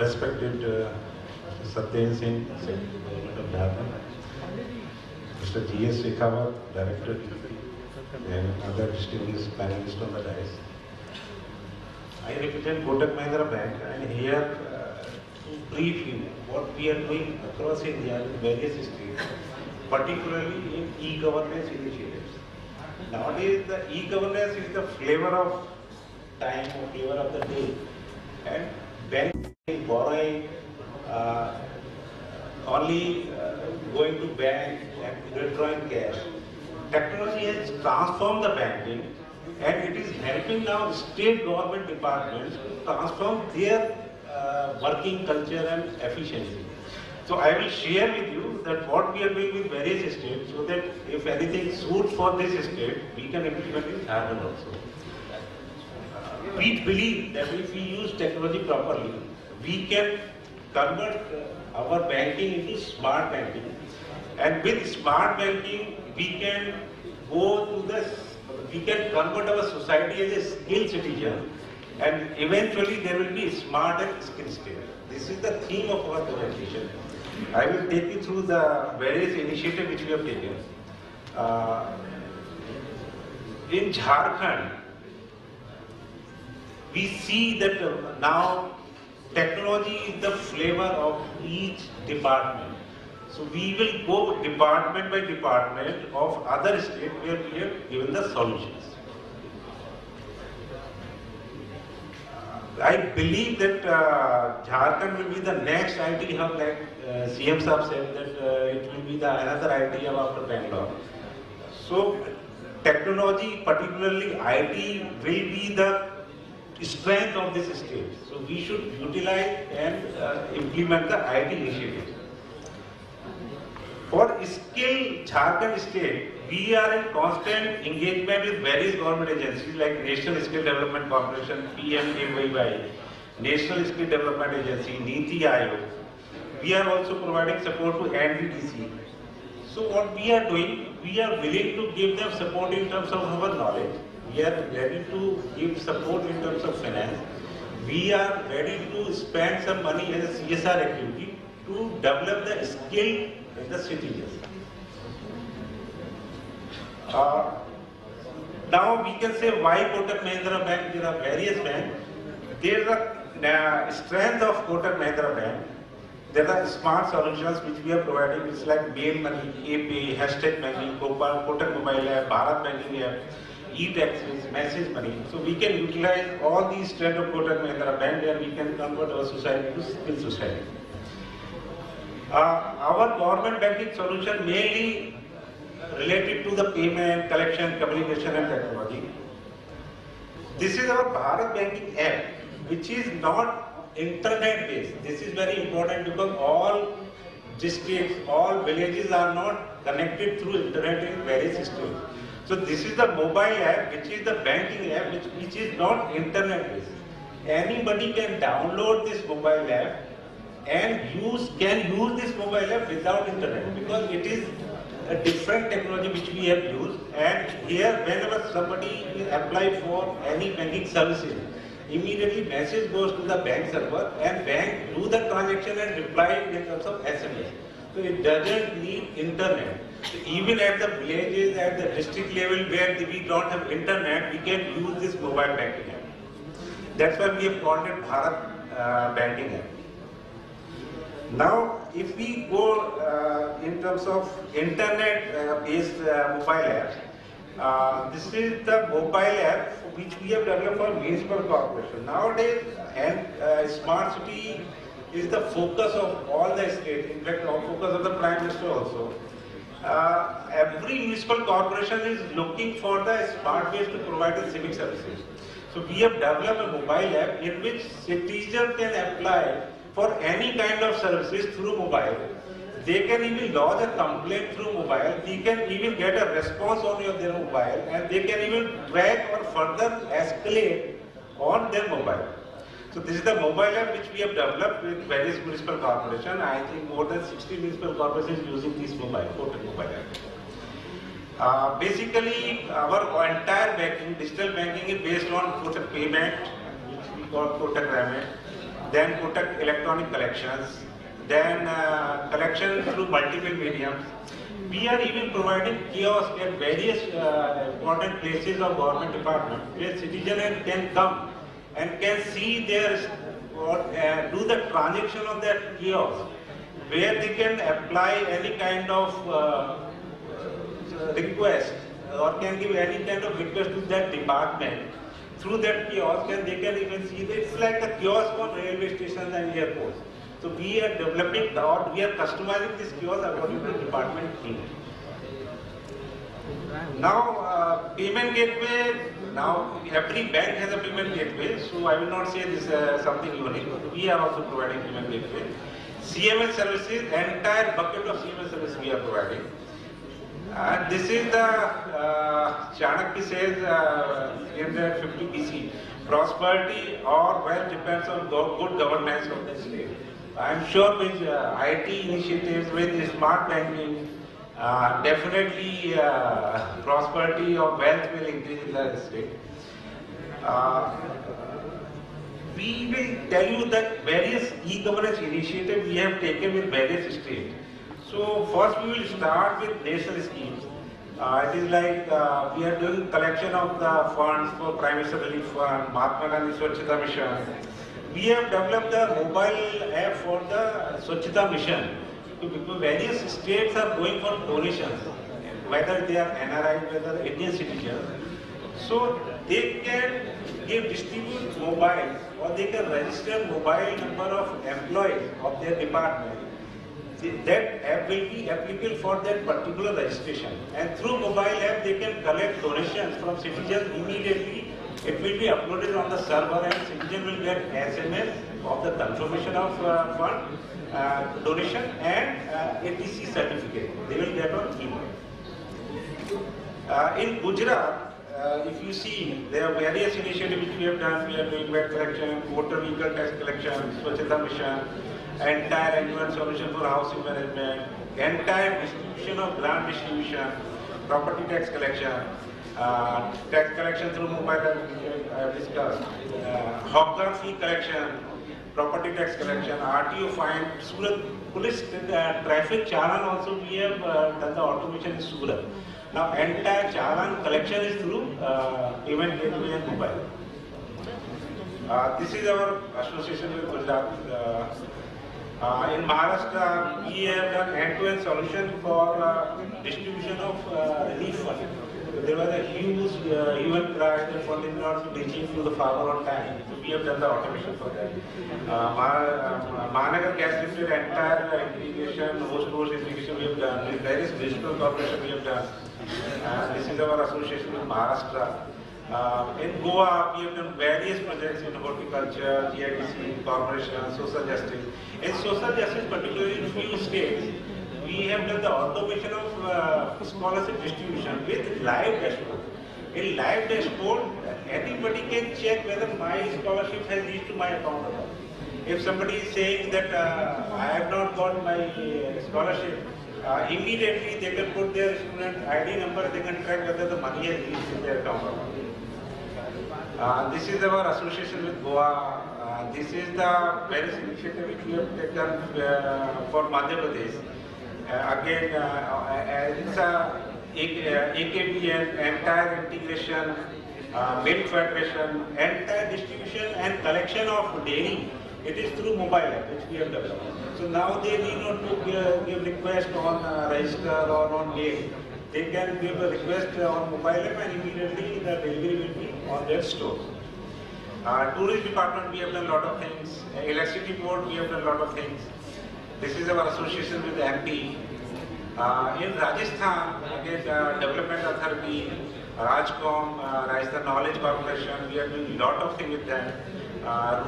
Respected Mr. Satyen Singh, Secretary Government of Jharkhand, Mr. G.S. Shekhawat, Director DP, and other distinguished panelists on the dais. I represent Kotak Mahindra Bank, and here to brief you what we are doing across India in various states, particularly in e-governance initiatives. Nowadays, the e-governance is the flavor of time or flavor of the day, and banking, borrowing, only going to bank and withdrawing cash. Technology has transformed the banking, and it is helping now state government departments to transform their working culture and efficiency. So I will share with you that what we are doing with various states, so that if anything suits for this state, we can implement in Jharkhand also. We believe that if we use technology properly, we can convert our banking into smart banking, and with smart banking we can we can convert our society as a skilled citizen, and eventually there will be smart and skilled state. This is the theme of our presentation. I will take you through the various initiatives which we have taken. In Jharkhand, we see that now technology is the flavor of each department. So we will go department by department of other states where we have given the solutions. I believe that Jharkhand will be the next IT hub, like CM Saab said that it will be another IT hub after Bangalore. So technology, particularly IT, will be the strength of this state. So we should utilize and implement the IT initiatives. For skill Jharkhand state, we are in constant engagement with various government agencies like National Skill Development Corporation, PMKVY, National Skill Development Agency, NITI Aayog. We are also providing support to NDDC. So what we are doing, we are willing to give them support in terms of our knowledge. We are ready to give support in terms of finance. We are ready to spend some money as a CSR activity to develop the skill in the citizens. Now we can say why Kotak Mahindra Bank. There are various banks. There is a strength of Kotak Mahindra Bank. There are smart solutions which we are providing. It's like Mail Money, APay, Hashtag Banking, Kotak Mobile App, Bharat Banking App, e-taxes, message money. So we can utilize all these strengths of Kotak Mahindra Bank, and we can convert our society to skill society. Our government banking solution mainly related to the payment, collection, communication and technology. This is our Bharat Banking app, which is not internet based. This is very important because all districts, all villages are not connected through internet in various states. So this is the mobile app, which is the banking app, which is not internet based. Anybody can download this mobile app and can use this mobile app without internet, because it is a different technology which we have used. And here, whenever somebody apply for any banking services, immediately message goes to the bank server, and bank do the transaction and reply in terms of SMS. So it doesn't need internet. So even at the villages, at the district level where we don't have internet, we can use this mobile banking app. That's why we have called it Bharat Banking app. Now, if we go in terms of internet-based mobile app, this is the mobile app which we have developed for municipal corporation. Nowadays, and smart city is the focus of all the states. In fact, our focus of the Prime Minister also. Every municipal corporation is looking for the smart ways to provide the civic services. So we have developed a mobile app in which citizens can apply for any kind of services through mobile. They can even lodge a complaint through mobile. They can even get a response on their mobile, and they can even track or further escalate on their mobile. So this is the mobile app which we have developed with various municipal corporations. I think more than 60 municipal corporations using this Kotak mobile app. Basically, our entire banking, digital banking, is based on Kotak Payment, which we call Kotak Remit. then Kotak Electronic Collections, then collection through multiple mediums. We are even providing kiosks at various important places of government department where citizens can come and can see their or do the transaction on that kiosk, where they can apply any kind of request or can give any kind of request to that department through that kiosk, and they can even see that it's like a kiosk on railway stations and airports. So we are developing or we are customizing this kiosk according to department need. Now payment gateway, now every bank has a payment gateway, so I will not say this is something unique. We are also providing payment gateway. CMS services, entire bucket of CMS services we are providing. This is the Chanakya says 350 BC. Prosperity or wealth depends on good governance of the state. I am sure with IT initiatives, with smart banking, definitely prosperity or wealth will increase in the state. We will tell you that various e-governance initiatives we have taken with various states. So first we will start with national schemes. It is like we are doing collection of the funds for Prime Minister Relief Fund, Mahatma Gandhi Swachhata Mission. We have developed a mobile app for the Swachhata Mission. Various states are going for donations, whether they are NRI, whether Indian citizens. So they can distribute mobiles or they can register mobile number of employees of their department. That app will be applicable for that particular registration. And through mobile app they can collect donations from citizens immediately. It will be uploaded on the server and citizen will get SMS of the confirmation of fund donation and ATC certificate. They will get on email. In Gujarat, if you see, there are various initiatives which we have done. We are doing VAT collection, motor vehicle tax collection, Swachhata Mission, entire end-to-end solution for housing management, entire distribution of grant distribution, property tax collection through mobile app I have discussed, hawker fee collection, property tax collection, RTO fine, Surat police traffic challan also we have done the automation in Surat. Now entire challan collection is through payment gateway and mobile. This is our association with Gujarat. In Maharashtra, we have done end-to-end solution for distribution of relief fund. There was a huge human crash, the fund is not reaching to the farmer on time. So we have done the automation for that. Mahanagar Gas Limited, entire integration, host integration we have done. With various digital corporation we have done. This is our association with Maharashtra. In Goa, we have done various projects in horticulture, GIDC, corporation, social justice. In social justice, particularly in few states, we have done the automation of scholarship distribution with live dashboard. In live dashboard, anybody can check whether my scholarship has reached to my account or not. If somebody is saying that I have not got my scholarship, immediately they can put their student ID number, they can track whether the money has reached in their account or not. This is our association with Goa. This is the various initiative which we have taken for Madhya Pradesh. Again, it's a AKBN, entire integration, milk federation, entire distribution and collection of dairy. It is through mobile app which we have developed. So now they need not to give request on register or on mail. They can give a request on mobile app and immediately the delivery will be on their store. Tourism department, we have done a lot of things. Electricity board, we have done a lot of things. This is our association with the MP. In Rajasthan, again, Development Authority, Rajcom, Rajasthan Knowledge Corporation, we are doing a lot of things with them.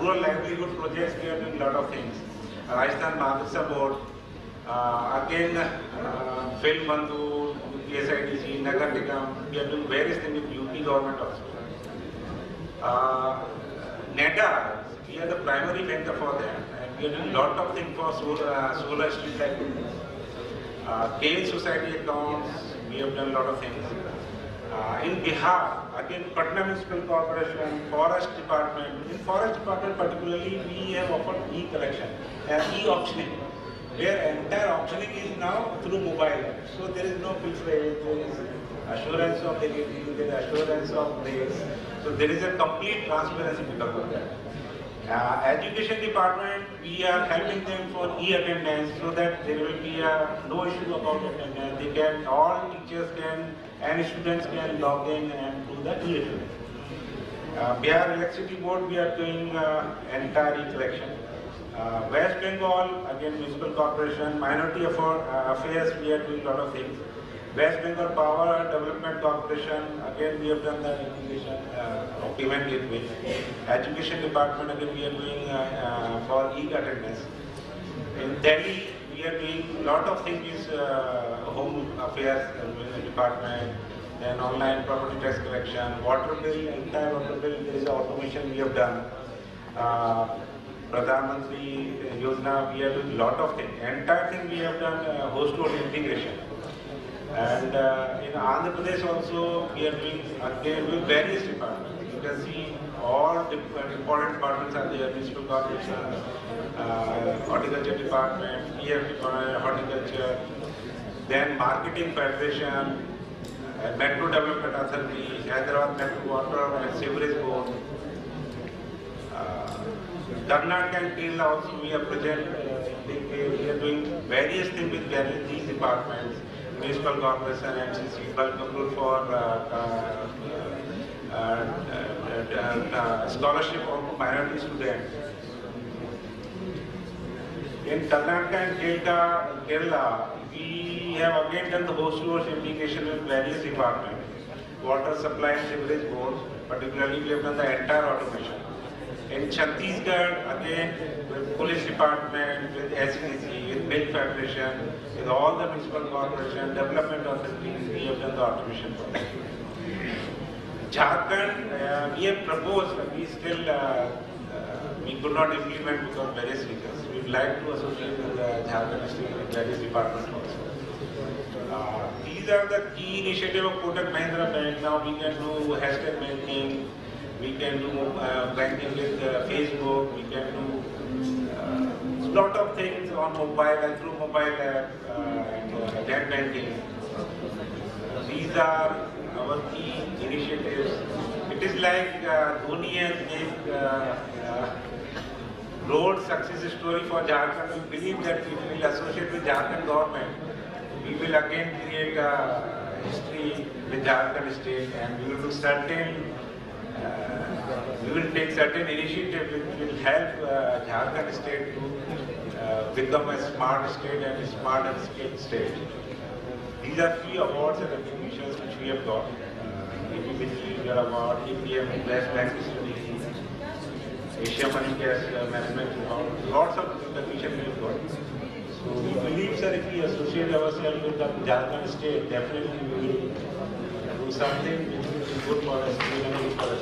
Rural livelihood projects, we are doing a lot of things. Rajasthan Madrasa Board, again, Film Bandhu, PSIDC, Nagar Nigam, we are doing various things with UP government also. NEDA, we are the primary vendor for them, and we are doing a lot of things for solar street lighting. Kale Society accounts, we have done a lot of things. In Bihar, again, Patna Municipal Corporation, Forest Department. In Forest Department particularly, we have offered e-collection, e-auctioning, where entire auctioning is now through mobile. So there is no pilferage, there is assurance of delivery, there is assurance of rates. So there is a complete transparency because of that. Education department, we are helping them for e-attendance so that there will be no issue about attendance. They can, all teachers can and students can log in and do the e-attendance. Bihar Electricity Board, we are doing entire e-collection. West Bengal, again Municipal Corporation, Minority Affairs, we are doing a lot of things. West Bengal Power Development Corporation, again we have done the integration of payment gateway. Education Department, again we are doing for e-attendance. In Delhi, we are doing a lot of things, Home Affairs Department, then online property tax collection, water bill, entire water bill, there is automation we have done. Pradhan Mantri Yojana, we are doing a lot of things. Entire thing we have done host-to-host integration. And in Andhra Pradesh also, we are doing again with various departments. You can see all important departments are there: Municipal Corporation, Horticulture Department, PF Department, Horticulture, then Marketing Federation, Metro Development Authority, Hyderabad Metro Water and Sewerage Board. Karnataka and Kerala also we are present. We are doing various things with these departments. Municipal Corporation, MCC, bulk approval for scholarship of minority students. In Karnataka and Kerala, we have again done the host-to-host integration with various departments. Water supply and sewerage boards, particularly we have done the entire automation. In Chhattisgarh, again, with police department, with SEC, with Milk Federation, with all the municipal corporation, development authorities, we have done the automation for them. Jharkhand, we have proposed, but we still, we could not implement because of various reasons. We would like to associate with Jharkhand state with various departments also. These are the key initiatives of Kotak Mahindra Bank. Now we can do hashtag banking. We can do banking with Facebook, we can do a lot of things on mobile and through mobile app and net banking. These are our key initiatives. It is like Dhoni has made road success story for Jharkhand. We believe that if we will associate with Jharkhand government, we will again create a history with Jharkhand state and we will do certain we will take certain initiatives which will help Jharkhand state to become a smart state and a smart and skilled state. These are 3 awards and recognitions which we have got. AP Leader Award, APM Best Bank Study, Asia Money Cash Management Award, lots of recognition we have got. So we believe, sir, if we associate ourselves with the Jharkhand state, definitely we will do something which will be good for us, good for us.